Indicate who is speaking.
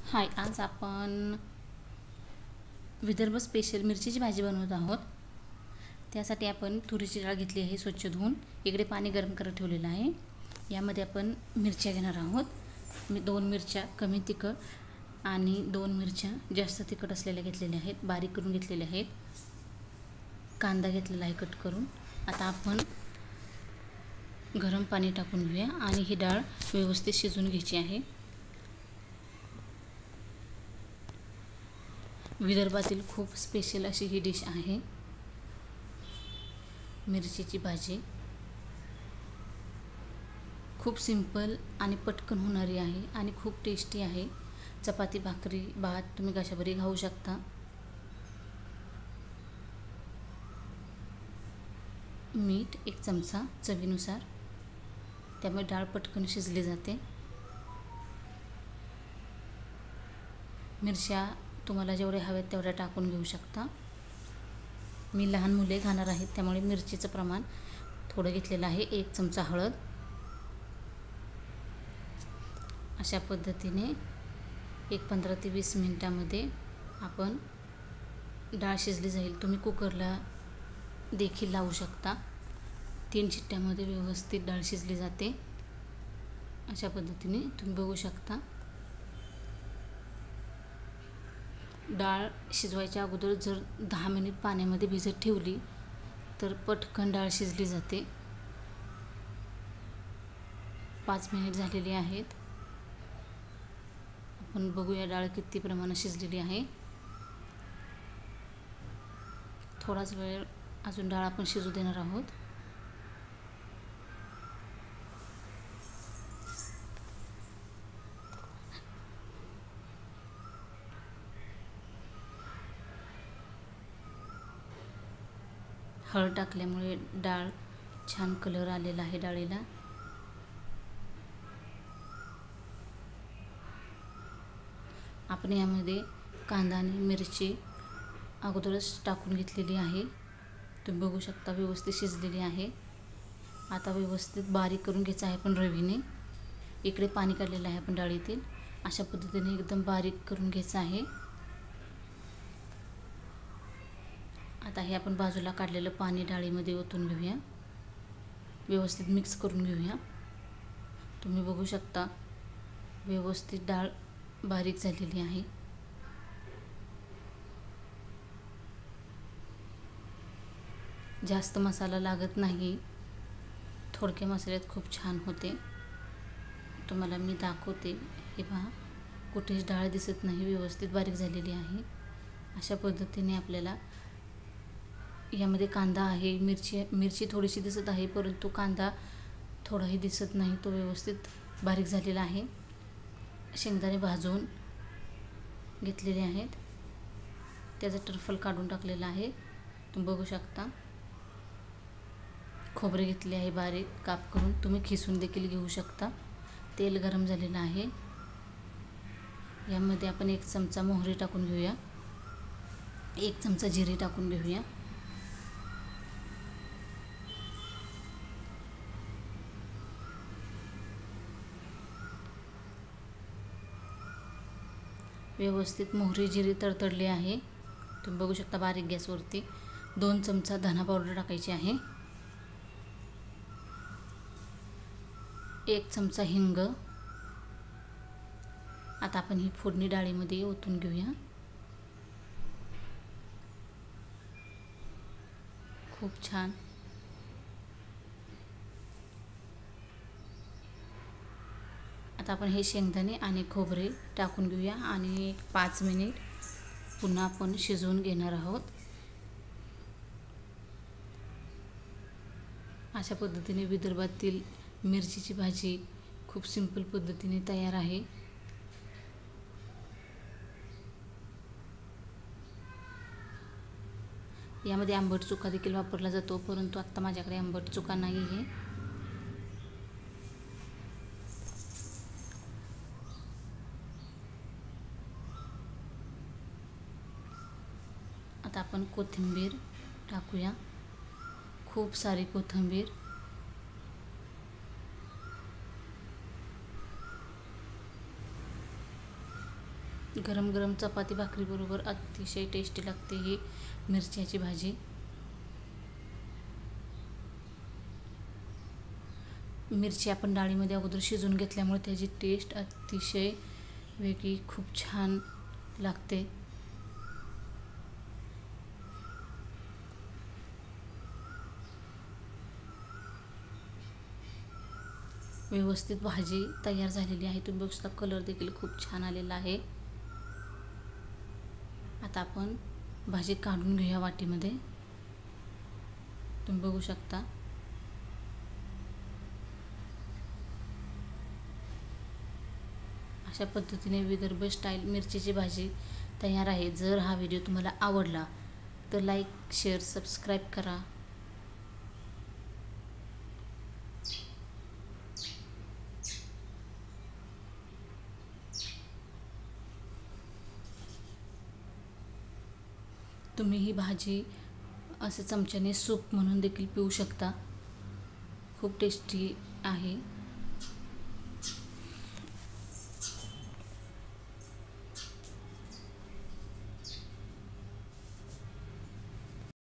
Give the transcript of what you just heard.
Speaker 1: हाय, आज आपण विदर्भ स्पेशल मिरचीची भाजी बनवत आहोत। त्यासाठी आपण तुरीची डाळ घेतली आहे, स्वच्छ धुवून इकडे पाणी गरम करत ठेवलेलं आहे। यामध्ये आपण मिरच्या घेणार आहोत। मी 2 मिरच्या कमी तिखट आणि 2 मिरच्या जास्त तिखट असलेल्या घेतलेल्या आहेत, बारीक करून घेतलेल्या आहेत। कांदा घेतलेला आहे कट करून। आता आपण गरम पाणी टाकून घेऊया आणि ही डाळ व्यवस्थित शिजवून घ्यायची आहे। विदर्भातील खूप स्पेशल अशी ही डिश आहे, मिरचीची भाजी। खूप सिंपल आणि पटकन होणारी आहे आणि खूप टेस्टी आहे। चपाती, भाकरी, भात तुम्ही कशाबरोबरही खाऊ शकता। मीठ 1 चमचा चवीनुसार, त्यामुळे डाळ पटकन शिजली जाते। मिरच्या तुम्हाला जेवढे हवेत तेवढ्या टाकून घेऊ शकता। मी लहान मुले खाणार आहेत, त्यामुळे मिरचीचं प्रमाण थोडं घेतलेलं आहे। 1 चमचा हळद। अशा पद्धतीने 15 ते 20 मिनिटांमध्ये आपण डाळ शिजली जाईल। तुम्ही कुकरला देखील लावू शकता। 3 शिट्ट्यामध्ये व्यवस्थित डाळ शिजली जाते। अशा पद्धतीने तुम्ही बघू शकता। डाळ शिजवायच्या अगोदर जर 10 मिनिट पाण्यामध्ये भिजत ठेवली तर पटकन डाळ शिजली जाते। 5 मिनिट झालेली आहेत। आपण बघूया डाळ किती प्रमाणात शिजलेली आहे। थोडाच वेळ अजून डाळ आपण शिजू देणार आहोत। हळद टाकल्यामुळे डाळ छान कलर आलेला आहे डाळीला। आपण यामध्ये कांदा आणि मिरची अगोदरच टाकून घेतलेली आहे। तुम्ही बघू शकता व्यवस्थित शिजलेली आहे। आता व्यवस्थित बारीक करून घ्यायचं आहे आपण रवीने। इकडे पाणी काढलेलं आहे आपण डाळीतील। अशा पद्धतीने एकदम बारीक करून घ्यायचं आहे। आता हे आपण बाजूला काढलेलं पाणी डाळीमध्ये ओतून घेऊया, व्यवस्थित मिक्स करून घेऊया। तुम्ही बघू शकता व्यवस्थित डाळ बारीक झालेली आहे। जास्त मसाला लागत नाही, थोडक्या मसाल्यात खूप छान होते। तुम्हाला मी दाखवते, हे पहा कुठेच डाळ दिसत नाही, व्यवस्थित बारीक झालेली आहे। अशा पद्धतीने आपल्याला यामध्ये कांदा आहे, मिरची थोडीशी दिसत आहे, परंतु कांदा थोडाही दिसत नाही, तो व्यवस्थित बारीक झालेला आहे। शेंगदाणे भाजून घेतलेले आहेत, त्याचा टरफल काढून टाकलेला आहे, तुम्ही बघू शकता। खोबरे घेतले आहे बारीक काप करून, तुम्ही खिसून देखील घेऊ शकता। तेल गरम झालेलं आहे। यामध्ये आपण 1 चमचा मोहरी टाकून घेऊया, 1 चमचा जिरे टाकून घेऊया। व्यवस्थित मोहरी जिरे तडतडले आहे, तुम्ही बघू शकता बारीक गॅसवरती। 2 चमचा धना पावडर टाकायची आहे, 1 चमचा हिंग। आता आपण ही फोडणी डाळीमध्ये ओतून घेऊया। खूप छान। आता आपण हे शेंगदाणे आणि खोबरे टाकून घेऊया आणि 5 मिनिट पुन्हा आपण शिजवून घेणार आहोत। अशा पद्धतीने विदर्भातील मिरचीची भाजी खूप सिंपल पद्धतीने तयार आहे। यामध्ये आंबट चुका देखील वापरला जातो, परंतु आता माझ्याकडे आंबट चुका नाही आहे। आता आपण कोथिंबीर टाकूया, खूप सारी कोथिंबीर। गरम गरम चपाती भाकरीबरोबर अतिशय टेस्टी लागते ही मिरच्याची भाजी। मिरची आपण डाळीमध्ये अगोदर शिजवून घेतल्यामुळे त्याची टेस्ट अतिशय वेगळी खूप छान लागते। व्यवस्थित भाजी तयार झालेली आहे। तुम्ही बघू शकता कलर देखील खूप छान आलेला आहे। आता आपण भाजी काढून घेऊया वाटीमध्ये। तुम्ही बघू शकता अशा पद्धतीने विदर्भ स्टाईल मिरचीची भाजी तयार आहे। जर हा व्हिडिओ तुम्हाला आवडला तर लाईक शेअर सबस्क्राईब करा। तुम्ही ही भाजी असे चमच्याने सूप म्हणून देखील पिऊ शकता, खूप टेस्टी आहे।